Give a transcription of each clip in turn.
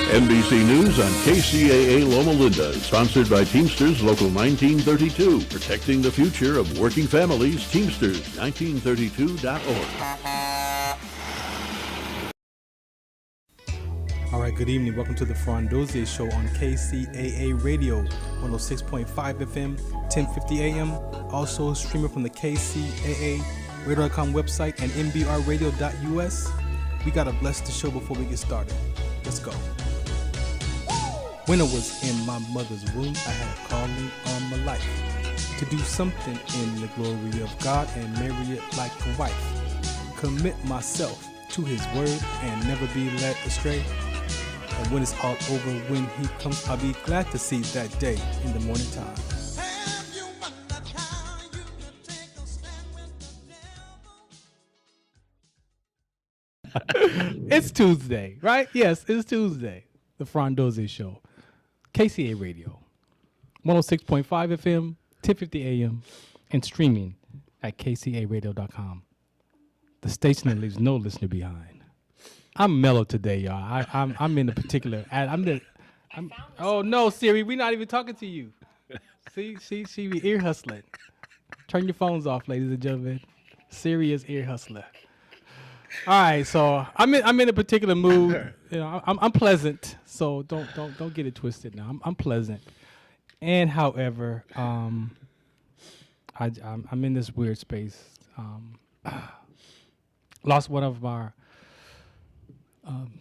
NBC News on KCAA Loma Linda, sponsored by Teamsters Local 1932, protecting the future of working families. Teamsters1932.org. All right, good evening. Welcome to the Farron Dozier Show on KCAA Radio, 106.5 FM, 1050 AM. Also streaming from the KCAA Radio.com website and nbrradio.us. We got to bless the show before we get started. Let's go. When I was in my mother's womb, I had a calling on my life to do something in the glory of God and marry it like a wife. Commit myself to his word and never be led astray. And when it's all over, when he comes, I'll be glad to see that day in the morning time. It's Tuesday, right? Yes, it's Tuesday. The Farron Dozier Show. KCA Radio. 106.5 FM, 1050 AM, and streaming at kcaradio.com. The station that leaves no listener behind. I'm mellow today, y'all. I'm in a particular. Oh no, Siri, we're not even talking to you. See, she be ear hustling. Turn your phones off, ladies and gentlemen. Siri is ear hustler. All right, so I'm in a particular mood. You know, I'm pleasant, so don't get it twisted. Now I'm pleasant, and however, I'm in this weird space. Lost one of our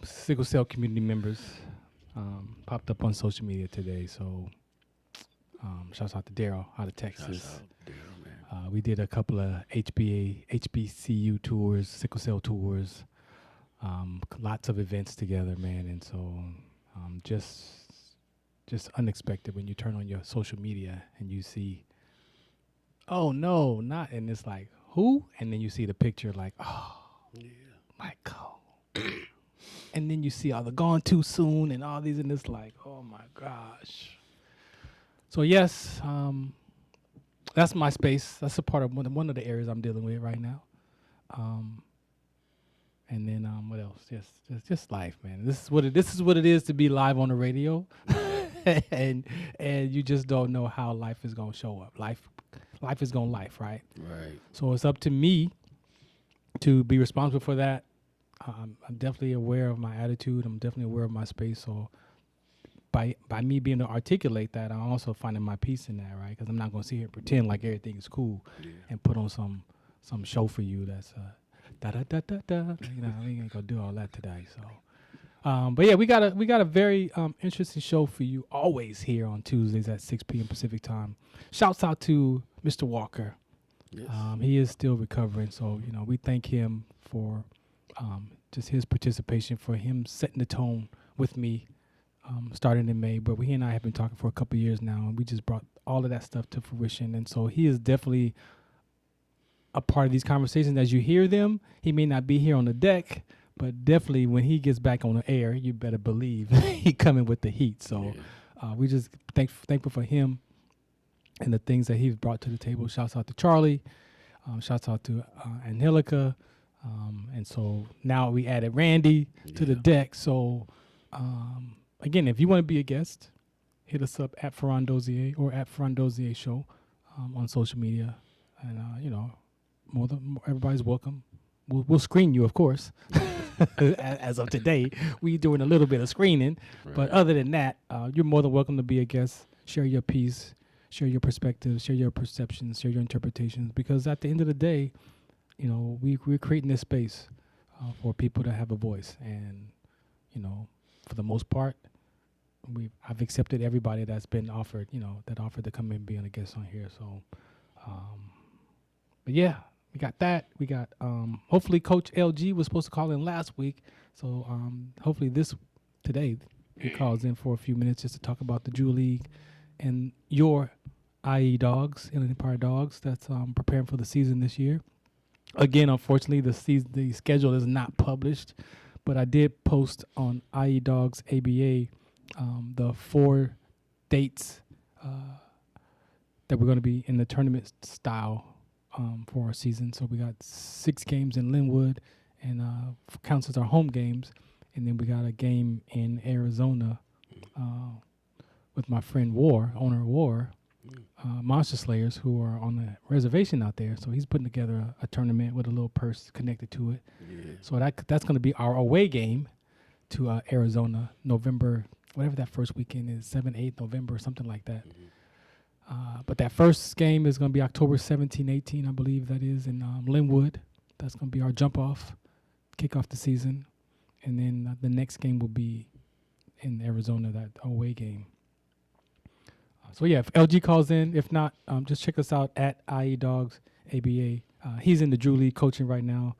sickle cell community members. Popped up on social media today, so shouts out to Daryl out of Texas. Shouts out Daryl, man. We did a couple of HBCU tours, sickle cell tours, lots of events together, man. And so just unexpected when you turn on your social media and you see, oh, no, not, and it's like, who? And then you see the picture like, oh, yeah, Michael. And then you see all the gone too soon and all these, and it's like, oh, my gosh. So, yes, that's my space. That's a part of one of the areas I'm dealing with right now. And then what else? Just life, man. This is what it is to be live on the radio, and you just don't know how life is gonna show up. Life is gonna life, right? Right. So it's up to me to be responsible for that. I'm definitely aware of my attitude. I'm definitely aware of my space. So by me being able to articulate that, I'm also finding my peace in that, right? Because I'm not going to sit here and pretend like everything is cool and put on some show for you that's da-da-da-da-da. You know, we ain't going to do all that today. So, but yeah, we got a very interesting show for you always here on Tuesdays at 6 p.m. Pacific time. Shouts out to Mr. Walker. Yes. He is still recovering, so you know we thank him for just his participation, for him setting the tone with me. Starting in May, but he and I have been talking for a couple of years now, and we just brought all of that stuff to fruition. And so he is definitely a part of these conversations. As you hear them, he may not be here on the deck, but definitely when he gets back on the air, you better believe he coming with the heat. So we just thankful for him and the things that he's brought to the table. Shouts out to Charlie. Shouts out to Angelica. And so now we added Randy to the deck. So again, if you want to be a guest, hit us up at Farron Dozier or at Farron Dozier Show on social media. And, you know, everybody's welcome. We'll screen you, of course. As of today, we're doing a little bit of screening. Right. But other than that, you're more than welcome to be a guest. Share your piece, share your perspectives, share your perceptions, share your interpretations. Because at the end of the day, you know, we're creating this space for people to have a voice. And, you know, for the most part, I've accepted everybody that's been offered, you know, that offered to come in and be on a guest on here. So, but yeah, we got that. We got, hopefully Coach LG was supposed to call in last week. So, hopefully today, he calls in for a few minutes just to talk about the Jew League and your IE Dogs, Inland Empire Dogs, that's preparing for the season this year. Again, unfortunately, the schedule is not published, but I did post on IE Dogs ABA the 4 dates that we're going to be in the tournament style for our season. So we got 6 games in Linwood, and counts as our home games and then we got a game in Arizona with my friend owner War, Monster Slayers, who are on the reservation out there. So he's putting together a tournament with a little purse connected to it. Yeah. So that's going to be our away game to Arizona, November, whatever that first weekend is, 7, 8 November, something like that. But that first game is going to be October 17, 18, I believe that is, in Linwood. That's going to be our jump-off, kick off the season. And then the next game will be in Arizona, that away game. So, yeah, if LG calls in, if not, just check us out at IE Dogs ABA. He's in the Drew League coaching right now.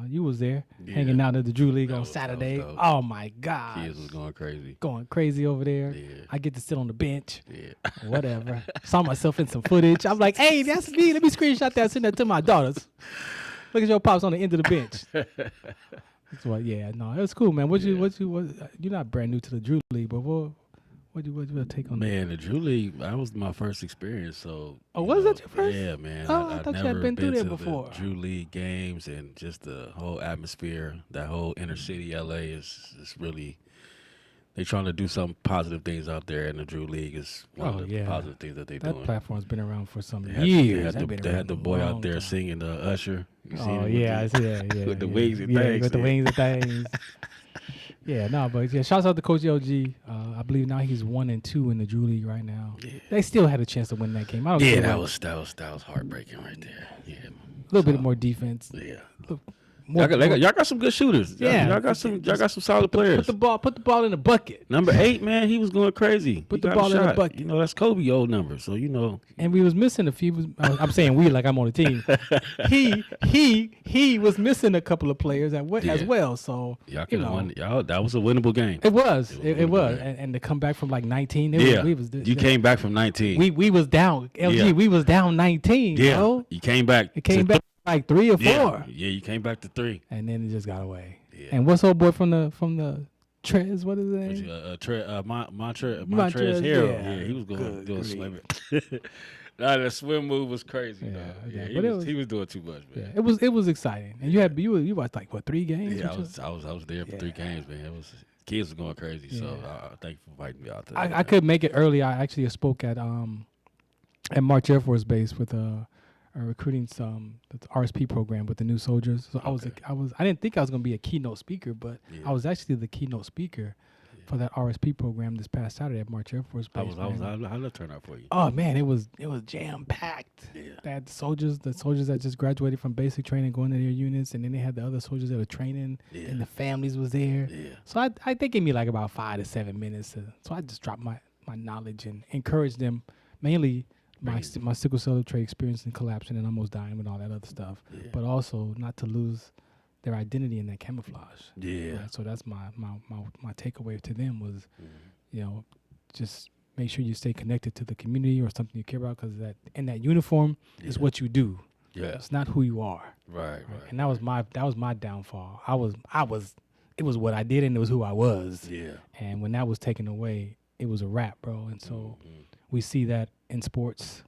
You was there, hanging out at the Drew League on Saturday. Oh, my God. Kids was going crazy. Going crazy over there. Yeah. I get to sit on the bench. Yeah. Whatever. Saw myself in some footage. I'm like, hey, that's me. Let me screenshot that, send that to my daughters. Look at your pops on the end of the bench. That's what. Yeah, no, it was cool, man. You're not brand new to the Drew League, but what you take on that? Man, the Drew League, that was my first experience. So, was that your first? Yeah, man. Oh, I thought you had been through there to before. The Drew League games and just the whole atmosphere, that whole inner city LA is really. They trying to do some positive things out there, and the Drew League is one of the positive things that they're doing. That platform's been around for some years. They had the boy out there singing Usher. You I see that. Yeah, with the wings and things. With the wings and things. Yeah, but shouts out to Coach LG. I believe now he's 1-2 in the Drew League right now. Yeah. They still had a chance to win that game. That was heartbreaking right there. Yeah, a little bit more defense. Yeah. Y'all got some good shooters. Yeah, y'all got some solid players. Put the ball in the bucket. Number 8, man, he was going crazy. Put the ball in the bucket. You know, that's Kobe old number. So And we was missing a few. I'm saying we like I'm on the team. he was missing a couple of players as well. So y'all could have won. Y'all, that was a winnable game. It was. It was. And to come back from like 19. You came back from 19. We was down. LG. We was down 19. Yeah. Bro. You came back. It came back. Like 3 or 4. Yeah, you came back to 3. And then it just got away. Yeah. And what's old boy from the Trez? What is his name? Montrez Hero. Yeah, he was doing swimming. The swim move was crazy. He was doing too much, man. Yeah, it was exciting. And you watched like 3 games? Yeah, I was there for 3 games, man. Kids were going crazy. Yeah. So thank you for inviting me out there. I couldn't make it early. I actually spoke at March Air Force Base with recruiting the RSP program with the new soldiers. So I didn't think I was going to be a keynote speaker, but I was actually the keynote speaker for that RSP program this past Saturday at March Air Force Base. How did that turn out for you? Oh man, it was jam packed. Yeah. They had the soldiers that just graduated from basic training going to their units, and then they had the other soldiers that were training, and the families was there. Yeah. So I think it gave me like about 5 to 7 minutes. So I just dropped my knowledge and encouraged them mainly. My sickle cell trait experience and collapsing and almost dying and all that other stuff, but also not to lose their identity in that camouflage. Yeah. Right? So that's my takeaway to them was, just make sure you stay connected to the community or something you care about, because that uniform is what you do. Yeah. It's not who you are. Right. And that was my downfall. It was what I did and it was who I was. Yeah. And when that was taken away, it was a wrap, bro. And so we see that in sports,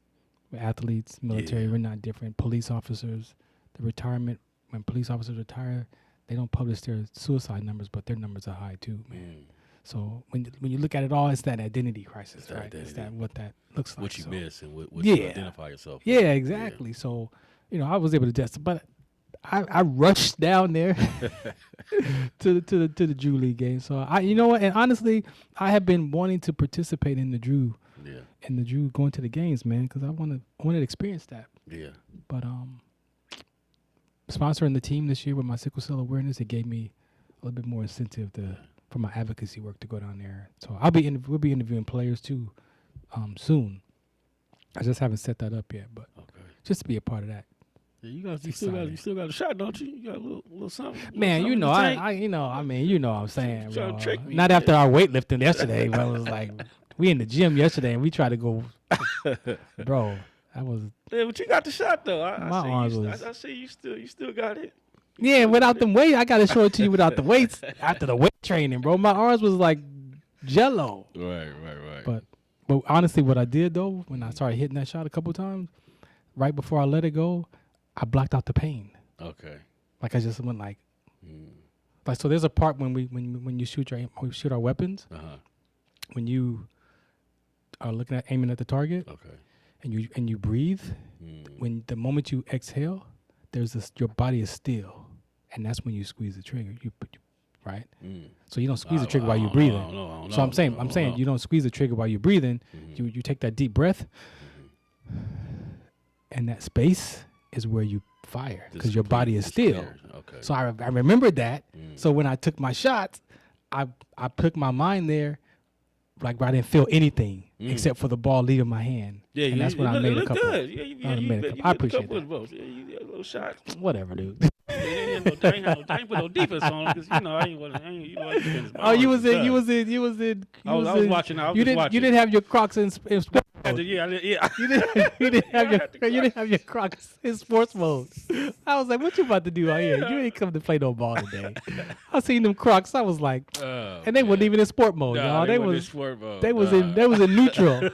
with athletes, military, we're not different. Police officers, the retirement, when police officers retire, they don't publish their suicide numbers, but their numbers are high too, man. So when you look at it all, it's that identity crisis, right? Identity. It's that what that looks like. What you miss and what you identify yourself with. Yeah, exactly. Yeah. So, I was able to just, but I rushed down there to the Drew League game. So and honestly, I have been wanting to participate in the Drew. Yeah. And the Drew going to the games, man, because I wanted to experience that. Yeah. But sponsoring the team this year with my sickle cell awareness, it gave me a little bit more incentive for my advocacy work to go down there. So we'll be interviewing players too, soon. I just haven't set that up yet, but just to be a part of that. Yeah, you still got a shot, don't you? You got a little something. Man, what I'm saying, bro. Not after our weightlifting yesterday, but it was like. We in the gym yesterday and we tried to go, bro. That was. Yeah, but you got the shot though. I see you still got it. Yeah, without them weights, I gotta show it to you without the weights. After the weight training, bro, my arms was like jello. Right. But honestly, what I did though, when I started hitting that shot a couple times, right before I let it go, I blocked out the pain. Okay. Like I just went like. Like, so there's a part when you shoot our weapons, when you are aiming at the target, and you breathe. When the moment you exhale, your body is still, and that's when you squeeze the trigger. Right. So you don't squeeze the trigger while you're breathing. So I'm saying you don't squeeze the trigger while you're breathing. You take that deep breath, and that space is where you fire because your body is still. Okay. So I remembered that. So when I took my shots, I put my mind there, like I didn't feel anything except for the ball leaving my hand. Yeah, and that's when I made a couple. Good. Yeah, I appreciate that. You got a little shot. Whatever, dude. I ain't put no defense on because I ain't want to. Oh, you was in. I was watching. You didn't have your Crocs in sports mode. Yeah. You didn't have your Crocs in sports mode. I was like, what you about to do out here? You ain't come to play no ball today. I seen them Crocs. I was like, and they wasn't even in sport mode, y'all. They was in sport mode. They was in neutral.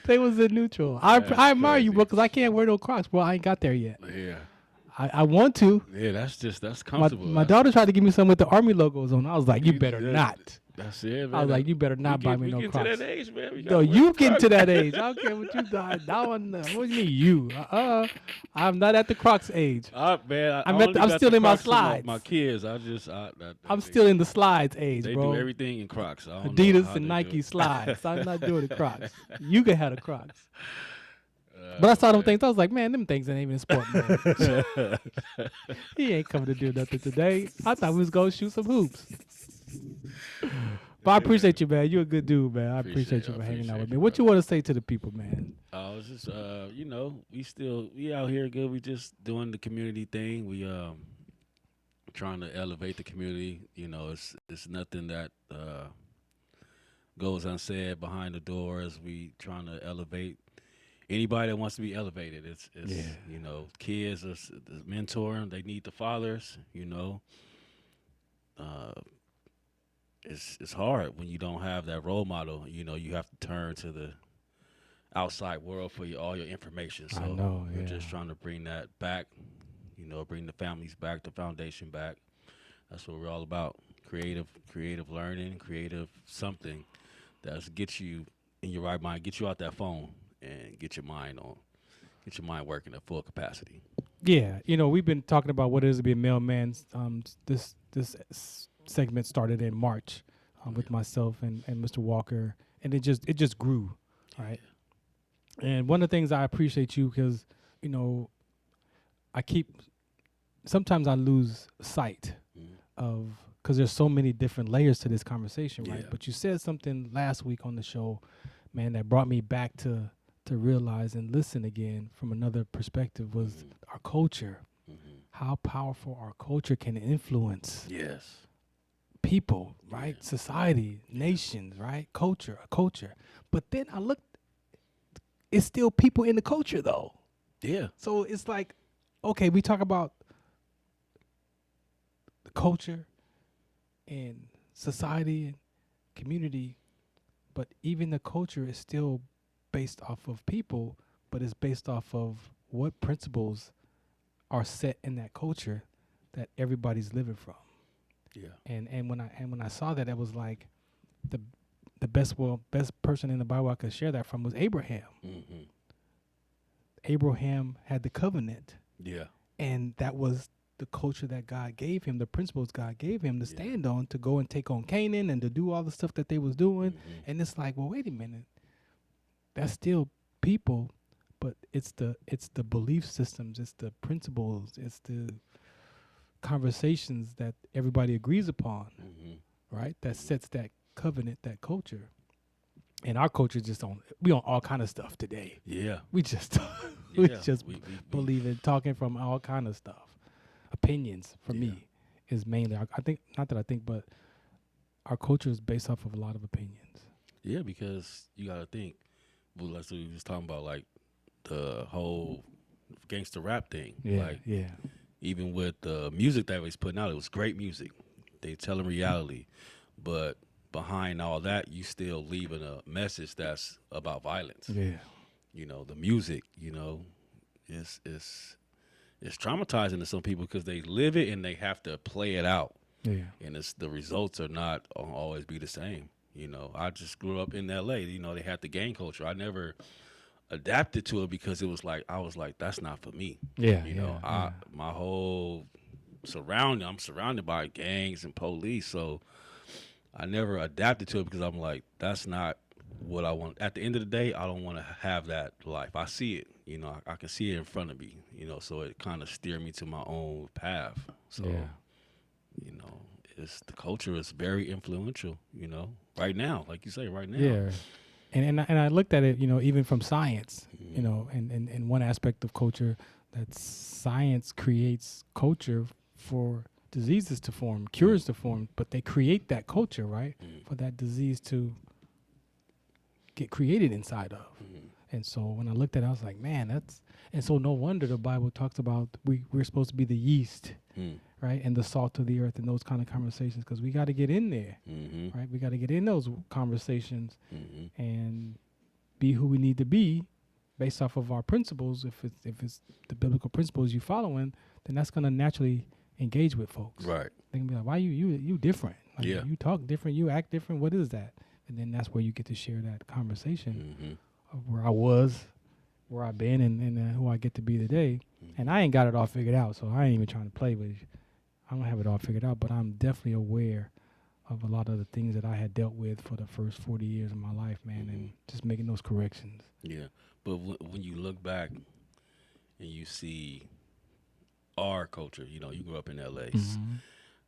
They was in neutral. I admire you, bro, because I can't wear no Crocs, bro. I ain't got there yet. Yeah. I want to. Yeah, that's comfortable. My daughter tried to give me some with the Army logos on. I was like, you better not. That's it, man. I was like, you better not buy me no Crocs. We getting to that age, man. No, you getting to that age. I don't care what you thought. What do you mean you? I'm not at the Crocs age. Man, I'm still in my slides. My kids, I'm still in the slides age, they bro. They do everything in Crocs. Adidas and Nike slides. I'm not doing the Crocs. You can have the Crocs. But I saw them things. I was like, man, them things ain't even in sport mode. He ain't coming to do nothing today. I thought we was going to shoot some hoops. But I appreciate you, man. You're a good dude, man. I appreciate you for hanging out with me. What you want to say to the people, man? I was just, we out here good. We just doing the community thing. We trying to elevate the community. You know, it's nothing that goes unsaid behind the doors. We trying to elevate anybody that wants to be elevated. It's you know, kids are mentoring. They need the fathers. You know, it's hard when you don't have that role model. You know, you have to turn to the outside world for all your information. So we're just trying to bring that back. You know, bring the families back, the foundation back. That's what we're all about. Creative learning, creative something that's get you in your right mind, get you out that phone and get your mind working at full capacity. Yeah, you know, we've been talking about what it is to be a mailman. This segment started in March with myself and Mr. Walker, and it just grew, right? And one of the things I appreciate you because, you know, sometimes I lose sight of, because there's so many different layers to this conversation, right? But you said something last week on the show, man, that brought me back to realize and listen again from another perspective was our culture, how powerful our culture can influence people, right? Society, nations, right? Culture. But then I looked, it's still people in the culture though. Yeah. So it's like, okay, we talk about the culture and society and community, but even the culture is still based off of people, but it's based off of what principles are set in that culture that everybody's living from. Yeah. And when I saw that, it was like the best person in the Bible I could share that from was Abraham. Mm-hmm. Abraham had the covenant. Yeah. And that was the culture that God gave him, the principles God gave him to stand on, to go and take on Canaan and to do all the stuff that they was doing. Mm-hmm. And it's like, well, wait a minute. That's still people, but it's the belief systems, it's the principles, it's the conversations that everybody agrees upon, right? That sets that covenant, that culture. And our culture we on all kind of stuff today. Yeah. We just we believe in talking from all kind of stuff. Opinions for me is mainly, I think, not that I think, but our culture is based off of a lot of opinions. Yeah, because you got to think, well, that's what we was talking about, like the whole gangster rap thing. Even with the music that was putting out, it was great music. They telling reality, but behind all that, you still leaving a message that's about violence. Yeah, you know, the music, you know, it's it's traumatizing to some people because they live it and they have to play it out. Yeah. And the results are not always be the same. I just grew up in L.A. They had the gang culture. I never adapted to it because it was like I was like, that's not for me. Yeah. My whole I'm surrounded by gangs and police, so I never adapted to it because I'm like, that's not what I want. At the end of the day, I don't want to have that life. I see it, I can see it in front of me, so it kind of steered me to my own path. So, the culture is very influential, right now, like you say, right now. Yeah. And I looked at it, even from science, and one aspect of culture, that science creates culture for diseases to form, cures to form, but they create that culture, right, for that disease to get created inside of. And so when I looked at it, I was like, man, and so no wonder the Bible talks about we're supposed to be the yeast, right, and the salt of the earth, and those kind of conversations, because we got to get in there, right? We got to get in those conversations and be who we need to be based off of our principles. If it's the biblical principles you following, then that's going to naturally engage with folks. Right. They're going to be like, why you different? Like, Yeah. You talk different, you act different. What is that? And then that's where you get to share that conversation of where I was, where I've been, and who I get to be today. And I ain't got it all figured out, so I ain't even trying to play with it. I don't have it all figured out, but I'm definitely aware of a lot of the things that I had dealt with for the first 40 years of my life, man, and just making those corrections. Yeah, but when you look back and you see our culture, you grew up in L.A.,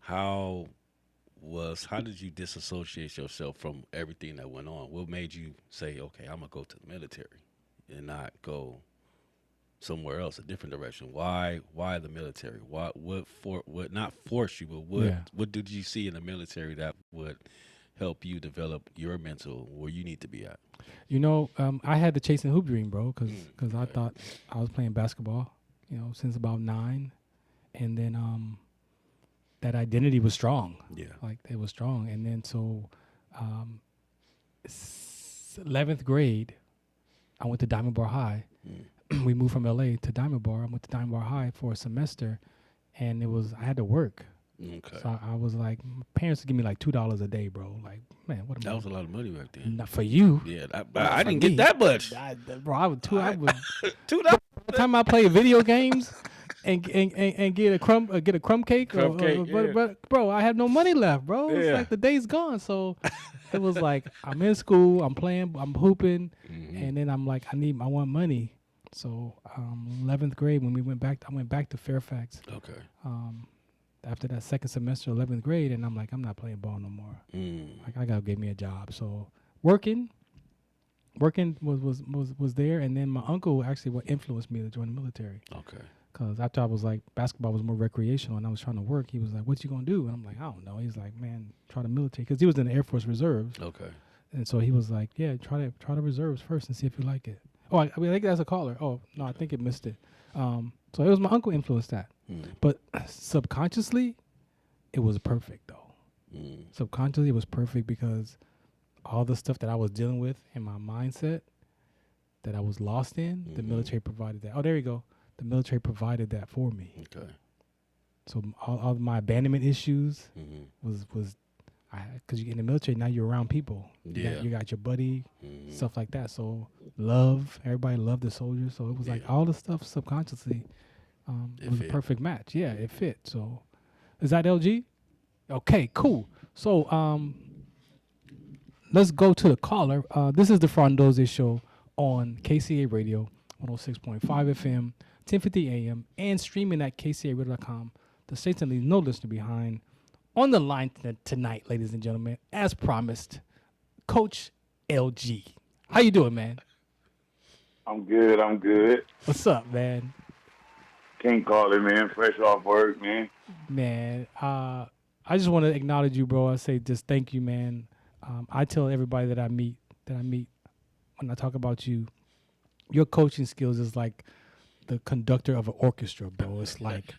how did you disassociate yourself from everything that went on? What made you say, okay, I'm going to go to the military and not go somewhere else, a different direction? Why the military? What not force you, but what did you see in the military that would help you develop your mental where you need to be at? I had the chasing hoop dream, bro, because I thought I was playing basketball, since about 9, and then that identity was strong. Yeah, like it was strong, and then so 11th grade, I went to Diamond Bar High. We moved from LA to Diamond Bar. I went to Diamond Bar High for a semester, and I had to work. Okay. So I was like, my parents would give me like $2 a day, bro. Like, man, what? That was a lot of money back then. Not for you. Yeah, I didn't get that much. I would $2. The time I play video games and get a crumb cake. But bro, I have no money left, bro. It's like the day's gone. So it was like I'm in school, I'm playing, I'm hooping, and then I'm like, I want money. So 11th grade, when I went back to Fairfax. Okay. After that second semester, 11th grade, and I'm like, I'm not playing ball no more. Like, I gotta get me a job. So working was there, and then my uncle actually what influenced me to join the military. Okay. Because after I was like, basketball was more recreational, and I was trying to work, he was like, what you gonna do? And I'm like, I don't know. He's like, man, try the military, because he was in the Air Force Reserves. Okay. And so he was like, yeah, try the reserves first and see if you like it. Oh, I think that's a caller. Oh, no, I think it missed it. So it was my uncle influenced that. But subconsciously, it was perfect, though. Subconsciously, it was perfect because all the stuff that I was dealing with in my mindset that I was lost in, the military provided that. Oh, there you go. The military provided that for me. Okay. So all of my abandonment issues was because in the military now you're around people. You got your buddy, stuff like that. So everybody loved the soldiers. So it was like all the stuff subconsciously was a perfect match. Yeah, it fit. So is that LG? Okay, cool. So let's go to the caller. This is the Farron Dozier Show on KCA Radio, 106.5 FM, 1050 AM, and streaming at kcaradio.com. The station leaves no listener behind. On the line tonight, ladies and gentlemen, as promised, Coach LG. How you doing, man? I'm good. What's up, man? Can't call it, man. Fresh off work, man. Man, I just want to acknowledge you, bro. I say just thank you, man. I tell everybody that I meet when I talk about you, your coaching skills is like the conductor of an orchestra, bro. It's like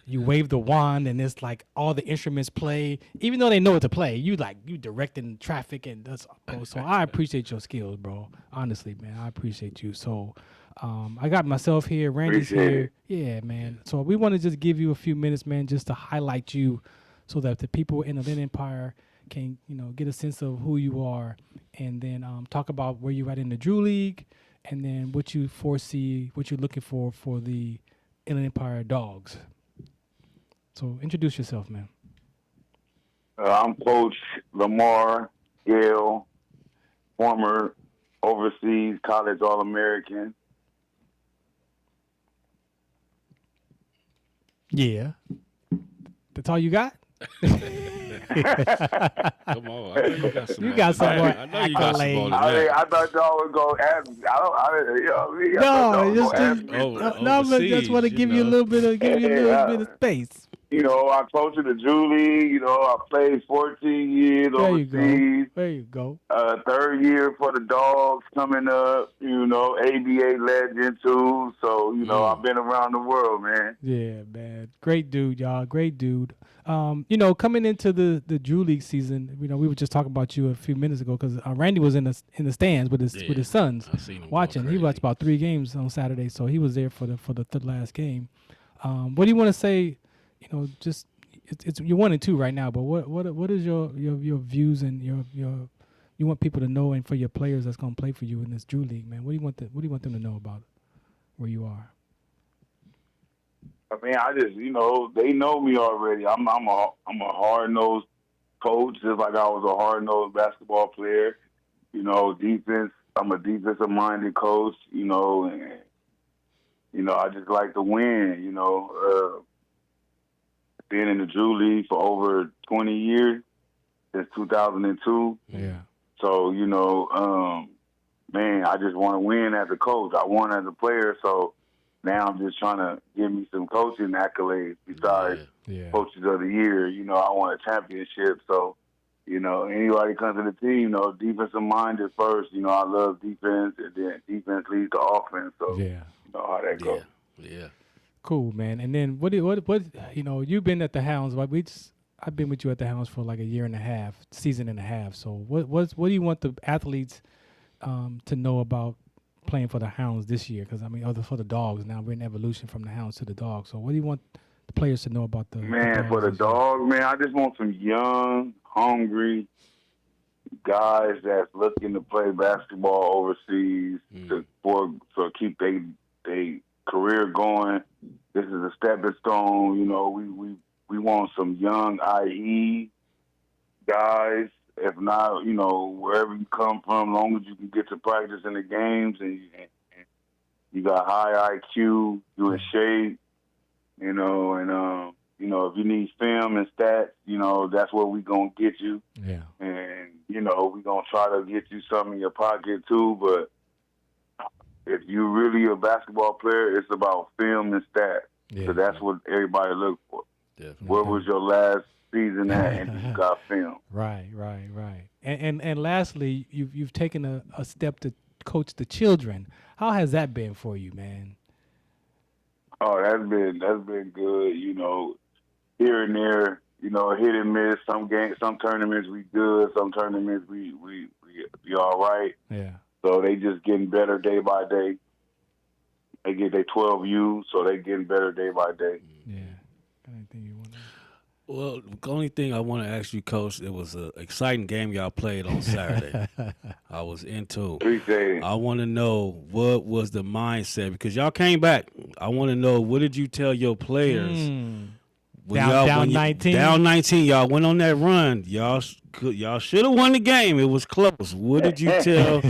you wave the wand and it's like all the instruments play, even though they know what to play. You directing traffic and that's, bro. So I appreciate your skills, bro. Honestly, man, I appreciate you. So I got myself here. Randy's Appreciate here. it. Yeah, man. So we want to just give you a few minutes, man, just to highlight you so that the people in the Lynn Empire can, get a sense of who you are, and then talk about where you're at in the Drew League, and then what you foresee, what you're looking for the Inland Empire Dogs. So introduce yourself, man. I'm Coach Lamar Gale, former overseas college All-American. Yeah. That's all you got? Come on, I know you got some. You got some more I know you got some more than I that. thought y'all would go ask me. I No, thought y'all would just go ask me. I just want to give you a little bit of space. I coached in the Drew League. I played 14 years There you overseas. go. There you go. Third year for the Dogs coming up. ABA legend too. So I've been around the world, man. Yeah, man. Great dude, y'all. Great dude. Coming into the Drew League season, we were just talking about you a few minutes ago because Randy was in the stands with his sons I seen him watching. He watched about 3 games on Saturday, so he was there for the last game. What do you want to say? Just it's you're 1-2 right now, but what is your views and your you want people to know, and for your players that's gonna play for you in this Drew League, man? What do you want them to know about where you are? I mean, I just they know me already. I'm a hard nosed coach, just like I was a hard nosed basketball player. Defense. I'm a defensive minded coach. And I just like to win. Been in the Drew League for over 20 years, since 2002. Yeah. So, man, I just want to win as a coach. I won as a player, so now I'm just trying to give me some coaching accolades besides Coaches of the Year. I want a championship, so, anybody comes to the team, defensive minded first. I love defense, and then defense leads to offense, so you know how that goes. Yeah. Cool, man. And then what you've been at the Hounds, like I've been with you at the Hounds for like a season and a half. So what do you want the athletes to know about playing for the Hounds this year? Because other for the Dogs now, we're in evolution from the Hounds to the Dogs. So what do you want the players to know about the man for the Dogs? Man, I just want some young, hungry guys that's looking to play basketball overseas to keep their career going. This is a stepping stone. We want some young IE guys. If not, wherever you come from, as long as you can get to practice in the games and you got high IQ, you in shape, and if you need film and stats, that's where we gonna get you. Yeah. And we gonna try to get you something in your pocket too. But if you're really a basketball player, it's about film and stats. So that's what everybody look for. Definitely. Where was your last season at, and you got film? Right. And lastly, you've taken a step to coach the children. How has that been for you, man? Oh, that's been good. Here and there, hit and miss. Some games, some tournaments we good. Some tournaments we all right. Yeah. So they just getting better day by day. They get their 12U, so they getting better day by day. Yeah. Anything you want to? Well, the only thing I want to ask you, Coach, it was an exciting game y'all played on Saturday. I was into. Appreciate it. I want to know what was the mindset, because y'all came back. I want to know, what did you tell your players? Down 19? Down 19, y'all went on that run. Y'all should have won the game. It was close. What did you tell?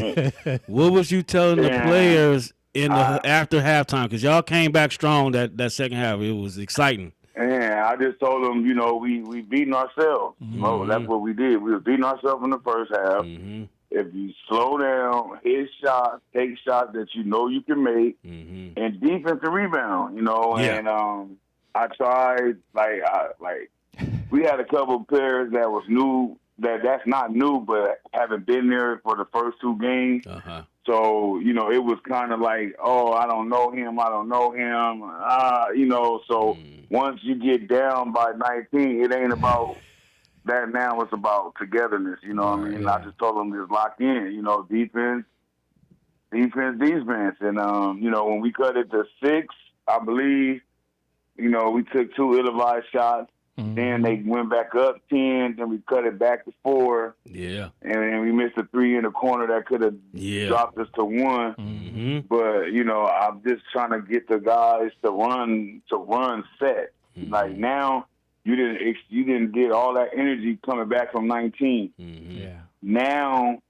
What was you telling the players after halftime? Because y'all came back strong that second half. It was exciting. Yeah, I just told them, we beating ourselves. Mm-hmm. That's what we did. We were beating ourselves in the first half. Mm-hmm. If you slow down, hit shots, take shots that you know you can make, and defensive rebound, and I tried, we had a couple of players that was new, that's not new, but haven't been there for the first 2 games. Uh-huh. So, it was kind of like, oh, I don't know him. So once you get down by 19, it ain't about that now. It's about togetherness, what I mean? Yeah. I just told them just lock in, defense defense. And, when we cut it to 6, I believe, we took 2 ill-advised shots. Mm-hmm. Then they went back up 10. Then we cut it back to 4. Yeah. And we missed a 3 in the corner that could have dropped us to 1. Mm-hmm. But, I'm just trying to get the guys to run set. Mm-hmm. Like now, you didn't get all that energy coming back from 19. Mm-hmm. Yeah. Now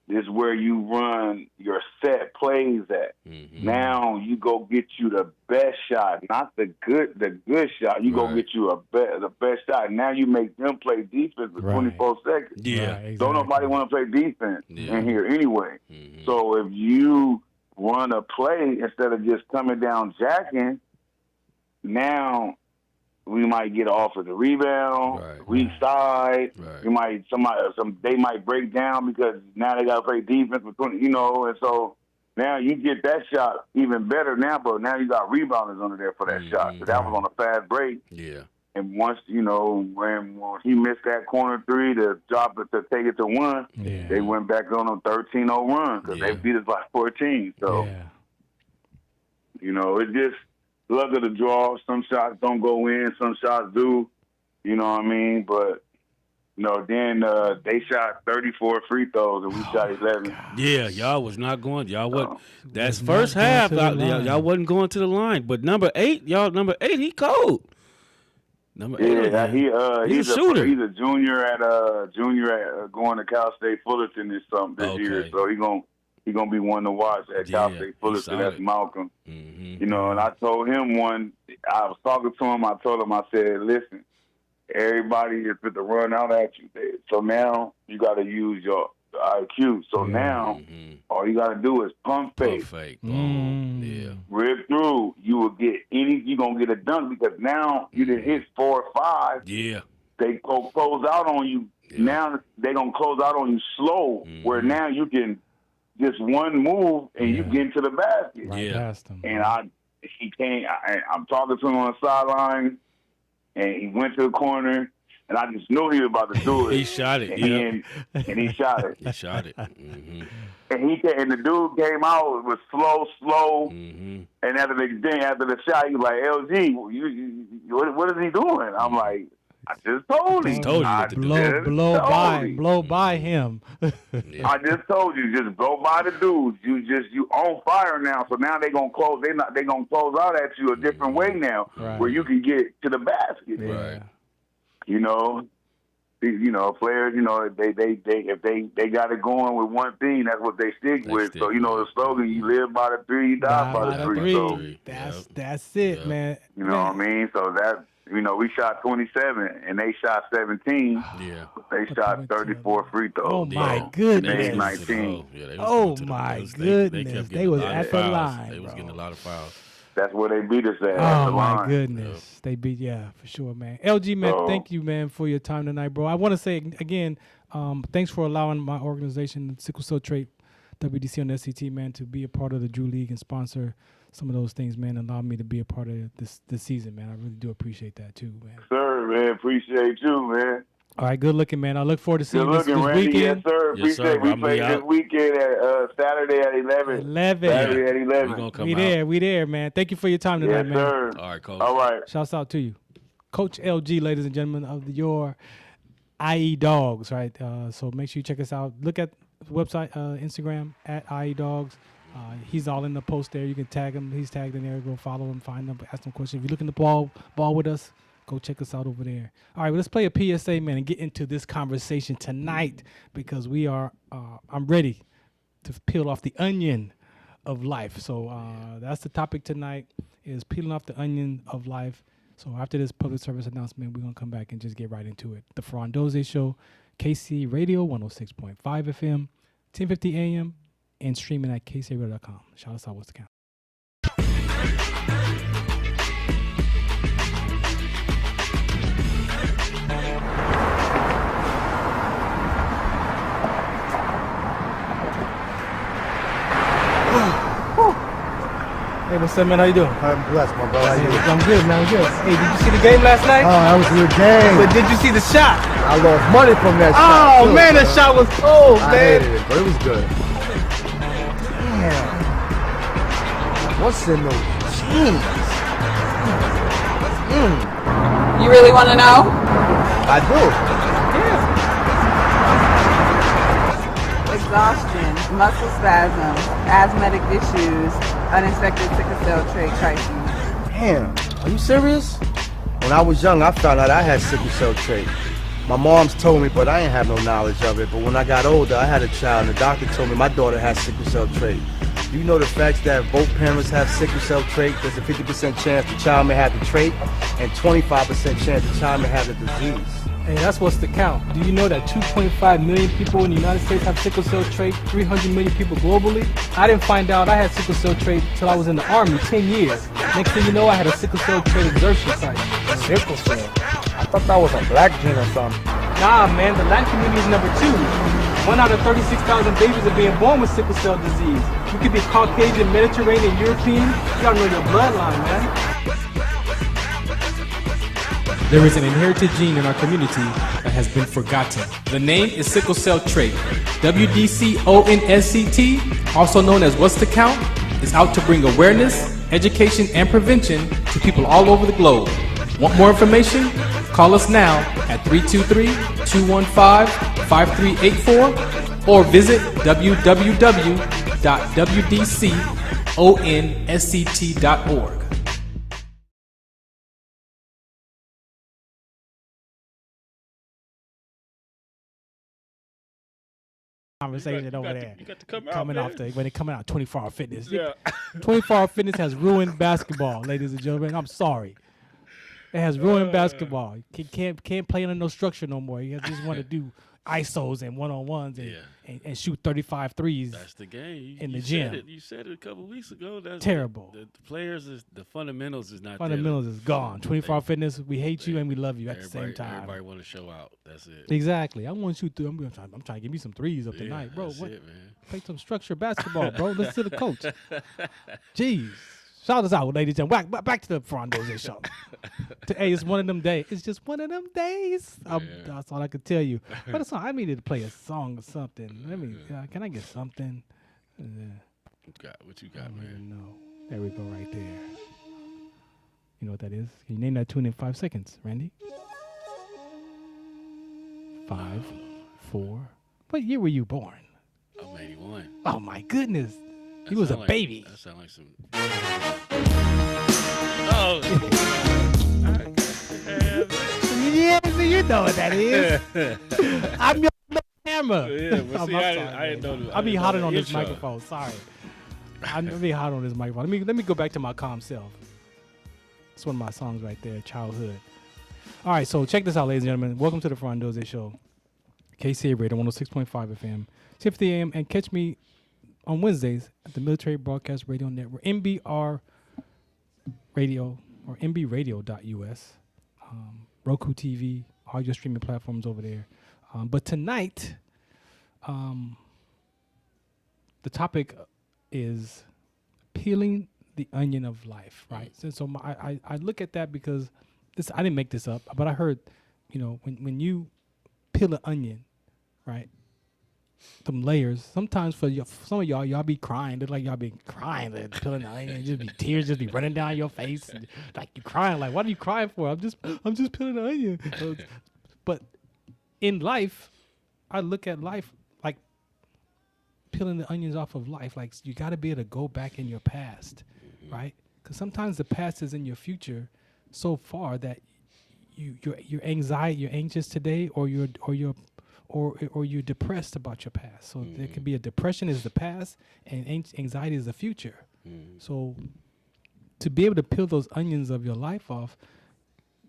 is where you run your set plays at. Mm-hmm. Now you go get you the best shot, not the good shot. You go get you the best shot. Now you make them play defense for 24 seconds. Yeah, exactly. Don't nobody want to play defense in here anyway. Mm-hmm. So if you run a play instead of just coming down jacking, now we might get off of the rebound, weak side. Right. They might break down because now they got to play defense for 20, and so now you get that shot even better now, but now you got rebounders under there for that shot. So that was on a fast break. Yeah. And once, when he missed that corner 3 to drop it to take it to 1, they went back on a 13-0 run because they beat us by 14. So, it just, luck of the draw. Some shots don't go in. Some shots do. You know what I mean? But, then they shot 34 free throws and we shot 11. God. Yeah, y'all was not going. Y'all wasn't. That's first half. Y'all wasn't going to the line. But number 8, he cold. Number 8. He's a shooter. He's a junior at going to Cal State Fullerton this year. So he's gonna be one to watch at Cal State Fullerton. That's Malcolm. Mm-hmm. And I told him I was talking to him. I told him, I said, listen, everybody is fit to run out at you. So now you got to use your IQ. So now all you got to do is pump fake. Yeah. Rip through. You will get you're going to get a dunk because now you done hit 4 or 5. Yeah. They close out on you. Yeah. Now they going to close out on you slow where now you can just one move and you get into the basket. Right past him. And I'm talking to him on the sideline, and he went to the corner, and I just knew he was about to do it. He shot it. And he shot it. He shot it. Mm-hmm. And the dude came out, it was slow. Mm-hmm. And after the shot, he was like, LG, what is he doing? I'm like, I just told him. Blow by him. I just told you, just go by the dudes. You on fire now. So now they gonna close. They gonna close out at you a different way now, where you can get to the basket. Right. Players. If they got it going with one thing, that's what they stick with. So the slogan: you live by the 3, you die by the 3. So that's it, man. You know what I mean? So that. We shot 27 and they shot 17. Yeah. They shot 34 free throws. Oh my goodness. They made 19. My goodness. They was at the line. They was getting a lot of fouls. That's where they beat us at. Oh my goodness. They beat for sure, man. LG, man, thank you, man, for your time tonight, bro. I want to say again, thanks for allowing my organization, Sickle Cell Trait WDC on SCT, man, to be a part of the Drew League and sponsor some of those things, man, allowed me to be a part of this season, man. I really do appreciate that too, man. Sir, man, appreciate you, man. All right, good looking, man. I look forward to seeing you this weekend. Yes, sir. Yes, sir. We play this weekend at Saturday at 11. Saturday at 11. We there, man. Thank you for your time tonight, man. Yes, sir. All right, Coach. All right. Shouts out to you. Coach LG, ladies and gentlemen, of your IE Dogs, right? So make sure you check us out. Look at the website, Instagram, at IE Dogs. He's all in the post there. You can tag him. He's tagged in there. Go follow him, find him, ask him questions. If you're looking to ball with us, go check us out over there. All right, well, let's play a PSA, man, and get into this conversation tonight because we are. I'm ready to peel off the onion of life. So that's the topic tonight: is peeling off the onion of life. So after this public service announcement, we're gonna come back and just get right into it. The Farron Dozier Show, KC Radio 106.5 FM, 1050 AM. And streaming at kcradio.com. Shout us out, what's the count? Hey, what's up, man? How you doing? I'm blessed, my brother. How you doing? I'm good, man. I'm good. Hey, did you see the game last night? Oh, that was a good game. But did you see the shot? I lost money from that shot. Oh, man, that shot was cold, man. I hated it, but it was good. Damn. What's in those jeans? You really want to know? I do. Exhaustion, muscle spasms, asthmatic issues, unexpected sickle cell trait crises. Damn, are you serious? When I was young, I found out I had sickle cell trait. My mom's told me, but I ain't have no knowledge of it. But when I got older, I had a child, and the doctor told me my daughter has sickle cell trait. Do you know the facts that both parents have sickle cell trait? There's a 50% chance the child may have the trait, and 25% chance the child may have the disease. Hey, that's what's the count. Do you know that 2.5 million people in the United States have sickle cell trait, 300 million people globally? I didn't find out I had sickle cell trait until I was in the Army, 10 years. Next thing you know, I had a sickle cell trait exertion site. Sickle cell? I thought that was a black gene or something. Nah, man, the Latin community is number 2. 1 out of 36,000 babies are being born with sickle cell disease. You could be Caucasian, Mediterranean, European. You gotta know your bloodline, man. There is an inherited gene in our community that has been forgotten. The name is sickle cell trait. WDCONSCT, also known as What's the Count, is out to bring awareness, education, and prevention to people all over the globe. Want more information? Call us now at 323-215-5384 or visit www.wdconsct.org. Conversation over there. You got to come coming out, off when it coming out 24-hour fitness. Yeah. 24-hour fitness has ruined basketball, ladies and gentlemen. I'm sorry. It has ruined basketball. You can't play under no structure no more. You just want to do ISOs and one-on-ones and shoot 35 threes. That's the game. In the gym. You said it a couple weeks ago. That's terrible. The players, the fundamentals is not fundamentals is gone. 24-hour fitness, we hate you and we love you at the same time. Everybody want to show out. That's it. Exactly. I want to shoot 3. I'm trying to give me some threes up tonight, bro. That's it, man. Play some structured basketball, bro. Listen to the coach. Jeez. Shout us out, ladies and gentlemen. Back to the Farron Dozier show. Hey, it's one of them days. It's just one of them days. That's all I could tell you. But it's I needed to play a song or something. Can I get something? What you got, man? No. There we go, right there. You know what that is? Can you name that tune in 5 seconds, Randy? 5, 4. What year were you born? I'm 81. Oh my goodness. He was a baby. That sound like some. Oh. Yeah, so you know what that is. I'm your hammer. Yeah, but see, I didn't know. I'll be hotter on this microphone. Sorry. I'm gonna be hot on this microphone. Let me go back to my calm self. It's one of my songs right there, Childhood. All right, so check this out, ladies and gentlemen. Welcome to the Farron Dozier Show. KCA Radio 106.5 FM, 6:50 AM, and catch me on Wednesdays at the Military Broadcast Radio Network, MBR Radio or MBRadio.us, Roku TV, all your streaming platforms over there. But tonight, the topic is peeling the onion of life, right? So I look at that because I didn't make this up, but I heard, when you peel an onion, right? Some layers. Sometimes for some of y'all be crying. Look like y'all be crying, peeling the onion. Just be tears just be running down your face, and like you crying. Like, what are you crying for? I'm just peeling the onion. But in life, I look at life like peeling the onions off of life. Like, you got to be able to go back in your past, right? Because sometimes the past is in your future so far that you're anxious today, or you're depressed about your past. So there could be a depression is the past, and anxiety is the future. So to be able to peel those onions of your life off,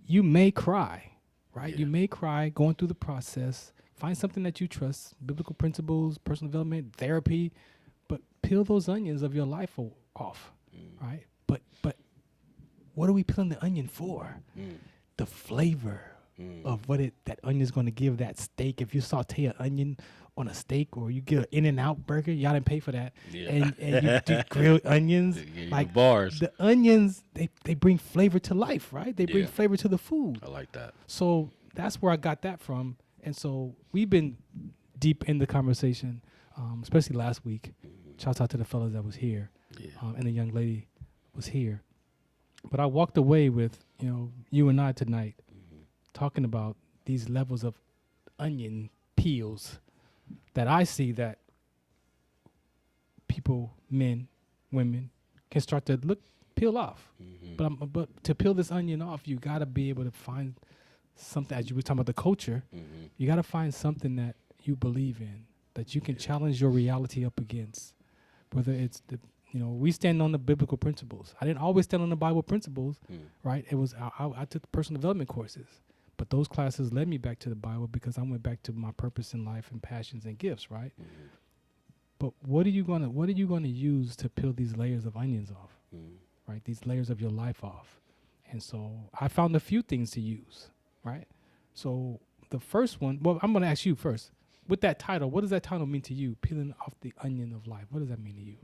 you may cry, right? Yeah. You may cry going through the process. Find something that you trust, biblical principles, personal development, therapy, but peel those onions of your life off, right? But what are we peeling the onion for? The flavor of that onion is going to give that steak. If you saute an onion on a steak, or you get an In-N-Out burger, y'all didn't pay for that, and you do grilled onions, like bars. The onions, they bring flavor to life, right? They bring flavor to the food. I like that. So that's where I got that from. And so we've been deep in the conversation, especially last week. Shouts out to the fellas that was here, and the young lady was here. But I walked away with, you and I tonight talking about these levels of onion peels that I see that people, men, women, can start to peel off. But to peel this onion off, you got to be able to find something, as you were talking about the culture, you got to find something that you believe in, that you can challenge your reality up against. Whether it's we stand on the biblical principles. I didn't always stand on the Bible principles, right? It was I took personal development courses, but those classes led me back to the Bible because I went back to my purpose in life and passions and gifts, right? But what are you gonna use to peel these layers of onions off, right? These layers of your life off. And so I found a few things to use, right? So the first one, well, I'm gonna ask you first. With that title, what does that title mean to you? Peeling off the onion of life. What does that mean to you?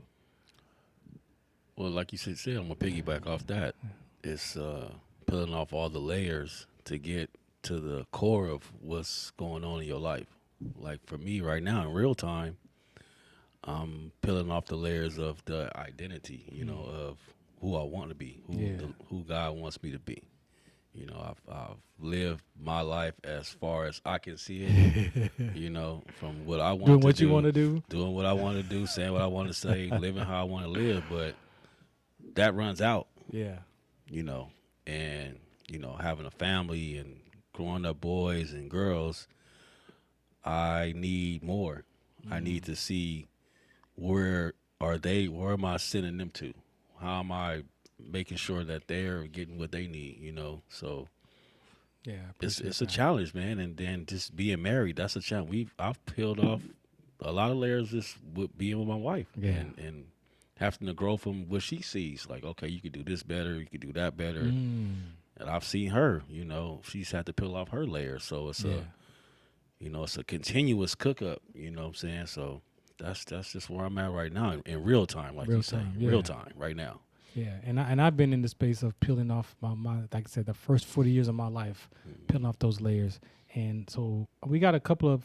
Well, like you said, I'm gonna piggyback off that. It's peeling off all the layers to get to the core of what's going on in your life. Like for me right now in real time, I'm peeling off the layers of the identity, of who I want to be, who God wants me to be. I've lived my life as far as I can see it, from what I want to do. Doing what you want to do. Doing what I want to do, saying what I want to say, living how I want to live. But that runs out. Yeah. And, having a family and growing up boys and girls, I need more. I need to see where am I sending them to? How am I making sure that they're getting what they need, So yeah, it's a challenge, man. And then just being married, that's a challenge. I've peeled off a lot of layers just with being with my wife, and having to grow from what she sees. Like, okay, you could do this better, you could do that better. And I've seen her, she's had to peel off her layers. So it's it's a continuous cook up, you know what I'm saying? So that's just where I'm at right now in real time, like you say, real time right now. Yeah, and I've been in the space of peeling off my like I said, the first 40 years of my life, peeling off those layers. And so we got a couple of